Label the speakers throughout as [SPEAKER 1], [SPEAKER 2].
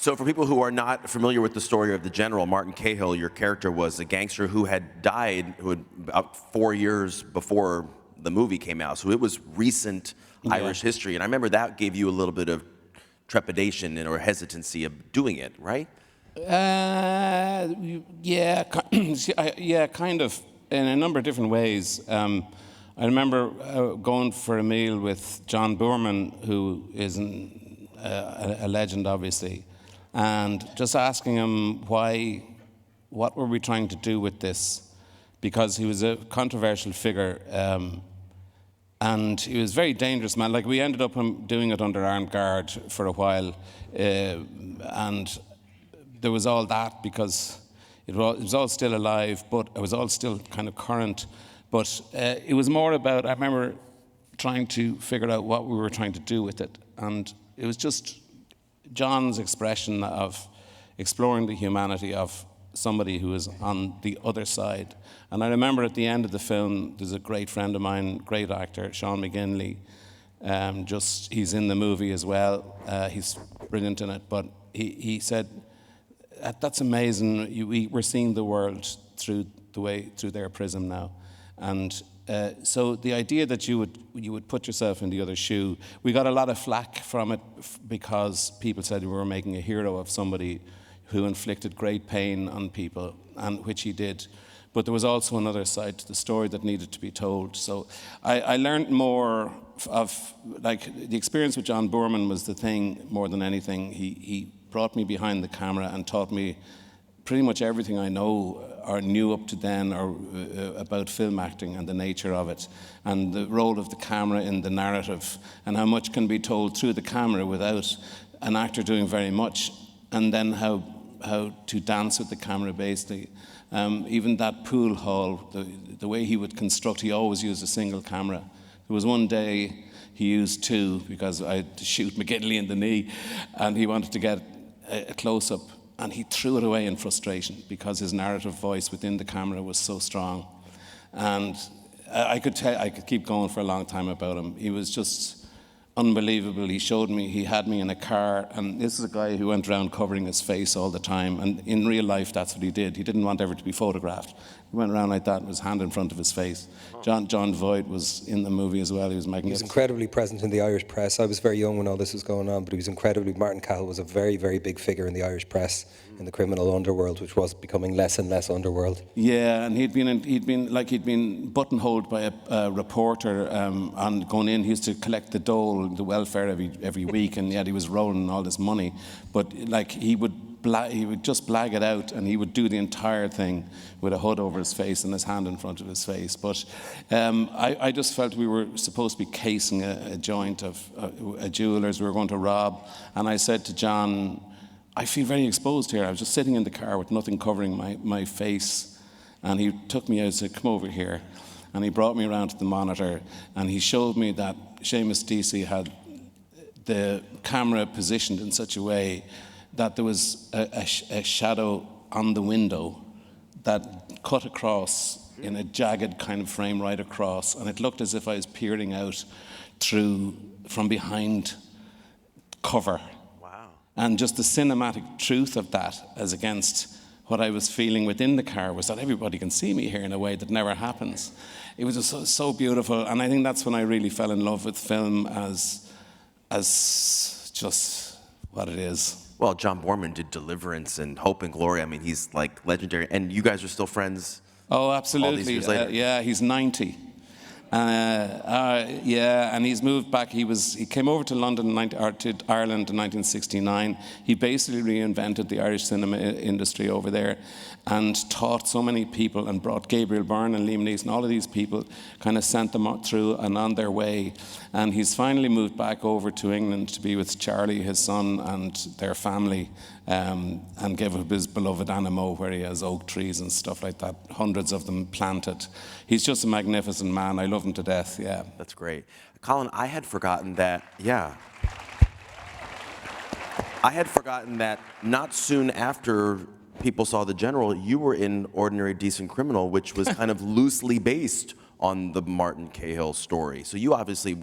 [SPEAKER 1] So for people who are not familiar with the story of the General, Martin Cahill, your character was a gangster who had died about 4 years before the movie came out. So it was recent Irish history. And I remember that gave you a little bit of trepidation or hesitancy of doing it, right?
[SPEAKER 2] Yeah, yeah, kind of, in a number of different ways. I remember going for a meal with John Boorman, who is a legend, obviously, and just asking him what were we trying to do with this? Because he was a controversial figure, and he was a very dangerous man. Like, we ended up doing it under armed guard for a while, and there was all that because it was all still alive, but it was all still kind of current. But it was more about, I remember trying to figure out what we were trying to do with it. And it was just John's expression of exploring the humanity of somebody who is on the other side. And I remember at the end of the film, there's a great friend of mine, great actor, Sean McGinley. He's in the movie as well. He's brilliant in it. But he said, "That's amazing. We're seeing the world through their prism now." And so the idea that you would put yourself in the other shoe, we got a lot of flack from it because people said we were making a hero of somebody who inflicted great pain on people, and which he did. But there was also another side to the story that needed to be told. So I learned more of, like, the experience with John Boorman was the thing more than anything. He brought me behind the camera and taught me pretty much everything I know or knew up to then or about film acting and the nature of it, and the role of the camera in the narrative, and how much can be told through the camera without an actor doing very much, and then how to dance with the camera, basically. Even that pool hall, the way he would construct, he always used a single camera. There was one day he used two because I had to shoot McGinley in the knee, and he wanted to get a close-up, and he threw it away in frustration because his narrative voice within the camera was so strong. And I could keep going for a long time about him. He was just unbelievable. He showed me, he had me in a car, and this is a guy who went around covering his face all the time, and in real life that's what he did. He didn't want ever to be photographed. He went around like that with his hand in front of his face. John Voight was in the movie as well. He was magnificent.
[SPEAKER 3] He was incredibly present in the Irish press. I was very young when all this was going on, but he was incredibly, Martin Cahill was a very, very big figure in the Irish press, in the criminal underworld, which was becoming less and less underworld.
[SPEAKER 2] Yeah, and he'd been buttonholed by a reporter on going in. He used to collect the dole, the welfare every week, and yet he was rolling all this money. But like he would just blag it out, and he would do the entire thing with a hood over his face and his hand in front of his face. But I just felt we were supposed to be casing a joint of a jeweller's we were going to rob, and I said to John, I feel very exposed here. I was just sitting in the car with nothing covering my face, and he took me out and said, "Come over here." And he brought me around to the monitor, and he showed me that Seamus Deasy had the camera positioned in such a way that there was a shadow on the window that cut across in a jagged kind of frame right across, and it looked as if I was peering out from behind cover. And just the cinematic truth of that as against what I was feeling within the car was that everybody can see me here in a way that never happens. It was just so beautiful, and I think that's when I really fell in love with film as just what it is.
[SPEAKER 1] Well, John Boorman did Deliverance and Hope and Glory. I mean, he's like legendary. And you guys are still friends?
[SPEAKER 2] Oh, absolutely.
[SPEAKER 1] All these years later?
[SPEAKER 2] Yeah, he's 90. Yeah, and he's moved back. He came over to London or to Ireland in 1969. He basically reinvented the Irish cinema industry over there, and taught so many people, and brought Gabriel Byrne and Liam Neeson, all of these people, kind of sent them through and on their way. And he's finally moved back over to England to be with Charlie, his son, and their family, and give up his beloved Animo, where he has oak trees and stuff like that, hundreds of them planted. He's just a magnificent man. I love him to death, yeah.
[SPEAKER 1] That's great. Colin, I had forgotten that, I had forgotten that not soon after people saw The General, you were in Ordinary Decent Criminal, which was kind of loosely based on the Martin Cahill story. So you obviously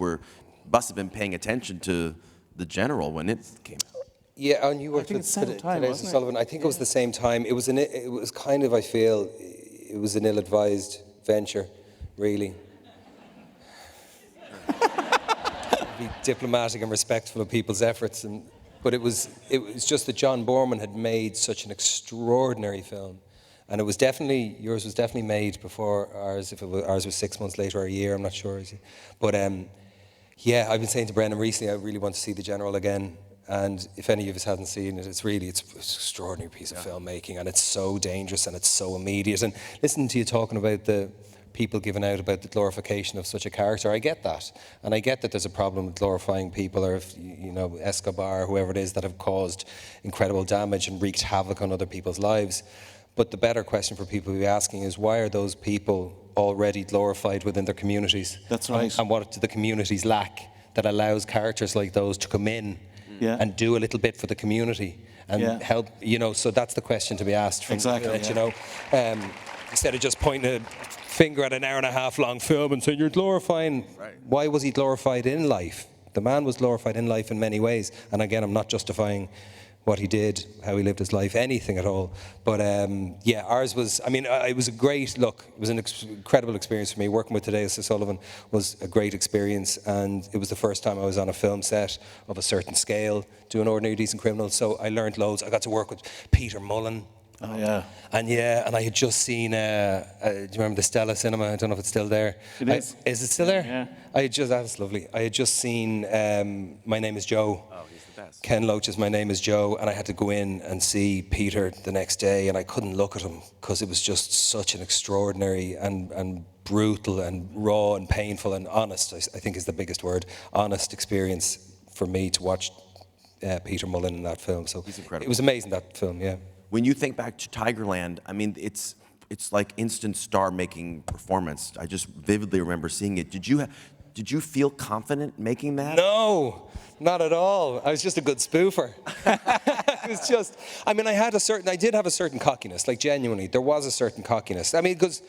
[SPEAKER 1] must have been paying attention to The General when it came out.
[SPEAKER 3] Yeah, and you worked
[SPEAKER 2] think
[SPEAKER 3] with
[SPEAKER 2] it's the same time,
[SPEAKER 3] Today's
[SPEAKER 2] wasn't it?
[SPEAKER 3] Sullivan. I think it was the same time. It was kind of, I feel, it was an ill-advised venture, really. Be diplomatic and respectful of people's efforts, but it was just that John Boorman had made such an extraordinary film, and yours was definitely made before ours. If ours was 6 months later or a year, I'm not sure. But yeah, I've been saying to Brendan recently, I really want to see The General again. And if any of us hasn't seen it, it's an extraordinary piece of filmmaking, and it's so dangerous and it's so immediate. And listening to you talking about the people giving out about the glorification of such a character, I get that. And I get that there's a problem with glorifying people, or if, Escobar, or whoever it is, that have caused incredible damage and wreaked havoc on other people's lives. But the better question for people to be asking is, why are those people already glorified within their communities?
[SPEAKER 2] That's right.
[SPEAKER 3] And what do the communities lack that allows characters like those to come in and do a little bit for the community and help, so that's the question to be asked.
[SPEAKER 2] Exactly.
[SPEAKER 3] Instead of just pointing a finger at an hour and a half long film and saying, you're glorifying. Right. Why was he glorified in life? The man was glorified in life in many ways. And again, I'm not justifying what he did, how he lived his life, anything at all. But ours was, it was a great look. It was an incredible experience for me. Working with Today's Sullivan was a great experience, and it was the first time I was on a film set of a certain scale, doing Ordinary Decent Criminals, so I learned loads. I got to work with Peter Mullen.
[SPEAKER 2] Oh, yeah.
[SPEAKER 3] And I had just seen, do you remember the Stella Cinema? I don't know if it's still there.
[SPEAKER 2] It is.
[SPEAKER 3] Is it still there?
[SPEAKER 2] Yeah.
[SPEAKER 3] That's lovely. I had just seen My Name is Joe.
[SPEAKER 1] Oh, he's the best.
[SPEAKER 3] Ken Loach's My Name is Joe, and I had to go in and see Peter the next day, and I couldn't look at him because it was just such an extraordinary and brutal and raw and painful and honest, I think is the biggest word, honest experience for me to watch Peter Mullen in that film. So
[SPEAKER 1] he's incredible.
[SPEAKER 3] It was amazing, that film, yeah.
[SPEAKER 1] When you think back to Tigerland, it's like instant star-making performance. I just vividly remember seeing it. Did you feel confident making that?
[SPEAKER 3] No, not at all. I was just a good spoofer. It was just, I did have a certain cockiness, like genuinely, there was a certain cockiness. Because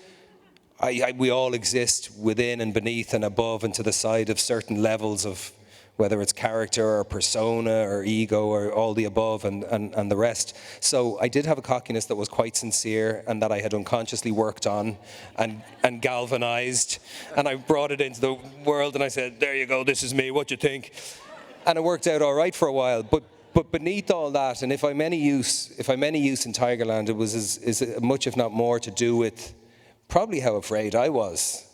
[SPEAKER 3] we all exist within and beneath and above and to the side of certain levels of, whether it's character or persona or ego or all the above and the rest. So I did have a cockiness that was quite sincere and that I had unconsciously worked on and galvanized. And I brought it into the world and I said, there you go, this is me, what do you think? And it worked out all right for a while. But beneath all that, and if I'm any use in Tigerland, it was as much, if not more, to do with probably how afraid I was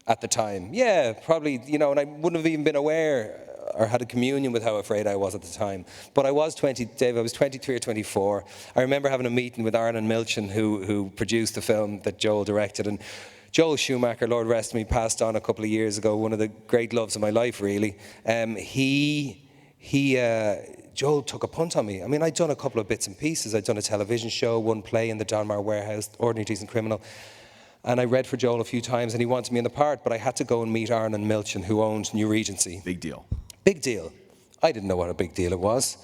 [SPEAKER 3] at the time. Yeah, probably, and I wouldn't have even been aware or had a communion with how afraid I was at the time. But I was 23 or 24. I remember having a meeting with Arlen Milchan, who produced the film that Joel directed. And Joel Schumacher, Lord rest him, passed on a couple of years ago, one of the great loves of my life, really. Joel took a punt on me. I'd done a couple of bits and pieces. I'd done a television show, one play in the Donmar Warehouse, Ordinary Decent Criminal. And I read for Joel a few times, and he wanted me in the part, but I had to go and meet Arlen Milchan, who owned New Regency.
[SPEAKER 1] Big deal.
[SPEAKER 3] Big deal. I didn't know what a big deal it was,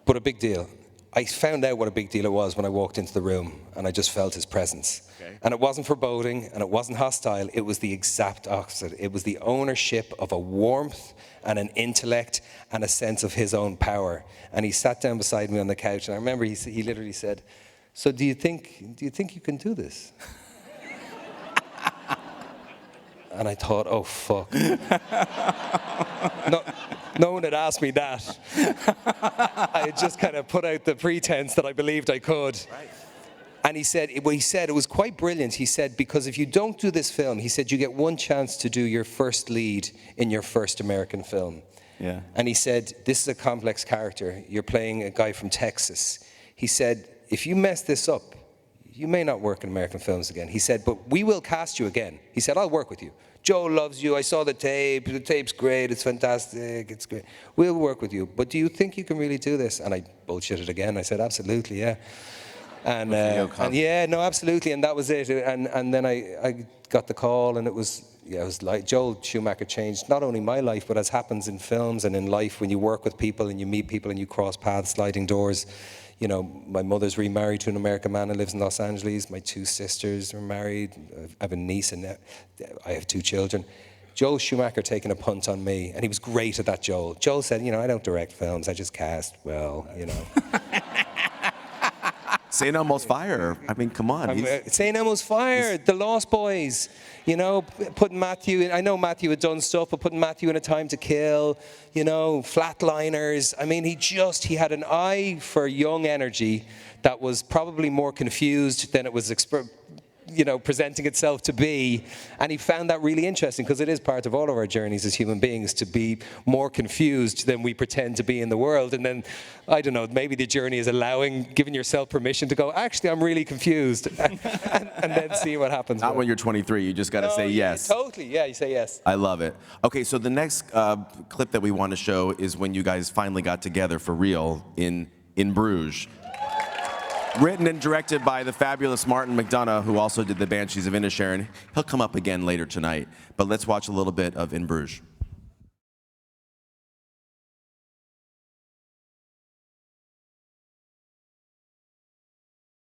[SPEAKER 3] but a big deal. I found out what a big deal it was when I walked into the room, and I just felt his presence. Okay. And it wasn't foreboding, and it wasn't hostile. It was the exact opposite. It was the ownership of a warmth and an intellect and a sense of his own power. And he sat down beside me on the couch, and I remember he literally said, "So do you think you can do this?" And I thought, oh, fuck. No one had asked me that. I had just kind of put out the pretense that I believed I could. Right. And he said it was quite brilliant. He said, because if you don't do this film, he said, you get one chance to do your first lead in your first American film.
[SPEAKER 2] Yeah.
[SPEAKER 3] And he said, this is a complex character. You're playing a guy from Texas. He said, if you mess this up, you may not work in American films again. He said, but we will cast you again. He said, I'll work with you. Joe loves you. I saw the tape. The tape's great. It's fantastic. It's great. We'll work with you. But do you think you can really do this? And I bullshitted again. I said, absolutely, yeah. And yeah, no, absolutely. And that was it. And then I got the call, and it was like Joel Schumacher changed not only my life, but as happens in films and in life, when you work with people and you meet people and you cross paths, sliding doors. My mother's remarried to an American man who lives in Los Angeles. My two sisters are married. I have a niece, and I have two children. Joel Schumacher taking a punt on me, and he was great at that, Joel. Joel said, I don't direct films, I just cast well.
[SPEAKER 1] St. Elmo's Fire. I mean, come on.
[SPEAKER 3] St. Elmo's Fire, The Lost Boys, putting Matthew in. I know Matthew had done stuff, but putting Matthew in A Time to Kill, Flatliners. I mean, he had an eye for young energy that was probably more confused than it was presenting itself to be, and he found that really interesting because it is part of all of our journeys as human beings to be more confused than we pretend to be in the world. And then, I don't know, maybe the journey is giving yourself permission to go, actually, I'm really confused, and then see what happens.
[SPEAKER 1] Not when you're 23, you just got to say yes.
[SPEAKER 3] Totally, yeah, you say yes.
[SPEAKER 1] I love it. Okay, so the next clip that we want to show is when you guys finally got together for real in Bruges. Written and directed by the fabulous Martin McDonagh, who also did The Banshees of Inisherin. He'll come up again later tonight. But let's watch a little bit of In Bruges.